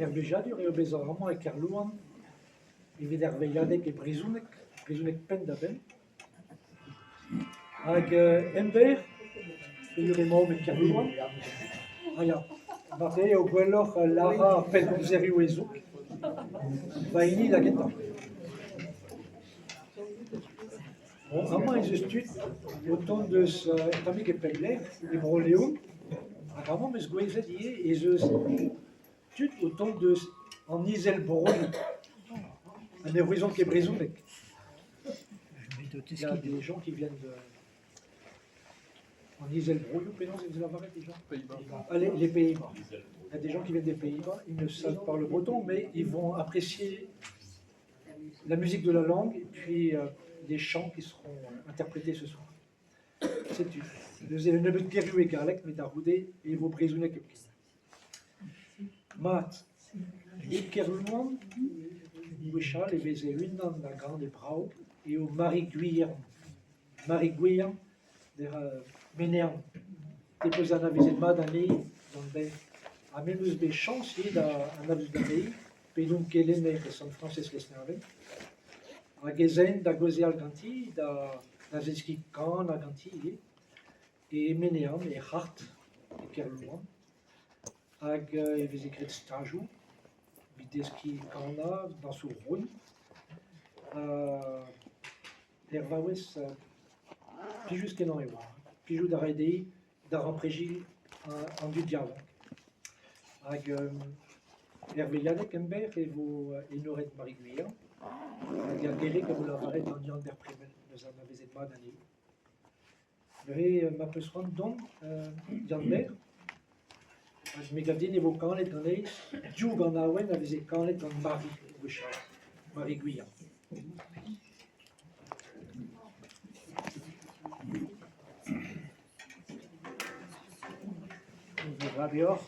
Herbejadu eo bez ar amañ e kerlouan, evit erveiadek e brezounek pen da ben. Hag ember, pe ur emaom e kerlouan. Ya, marre eo gwelloc'h lara pen zerioù ezouk. Va ini da gentañ. Bon, amañ ez eus tud, o tont deus tamik e pellec'h, e broleoù, hag amañ eus gwezet ie, ez eus tud o tont deus an izel brol, an eurezont ket brezhounek. Il y a des gens qui viennent de... En Iselbrouillou, pénance, vous avez déjà Pays-Bas. Les Pays-Bas. Il y a des gens qui viennent des Pays-Bas, ils ne savent pas le breton, mais ils vont apprécier la musique de la langue et puis les chants qui seront interprétés ce soir. C'est tout. Nous avons une petite guerre et galette, mais d'arroudé et vos prisonniers que Mat, et Kerlouan, Wichal, et Vézé, une dans la grande brau, et au Marie-Guyan, Ménéan, et puis on a visité Madani, donc a menos des chances d'un avis de pays, puis donc elle est née de San Francisco Lesnave, a Gezen, da Gozé Alganti, da Zeski Kan Alganti, et Ménéan, et Hart, et Kerlouan, hag eviz ekret stajou, bideski Kana, dans son rôle, Ervaouez, pijous ken an eo, pijou da redei, da ramprejil an du dialogue. Hag erveiadek ember e vo enoret Marie-Guyan, hag a gerek a vo lavaret an dian der prevel, eus an avezet mad an eo. Vre ma peus ran don, dian mer, hag me gavdien e vo kanet gant eiz, dioù gant aouen a vezet kanet gant Marie-Guyan. Radio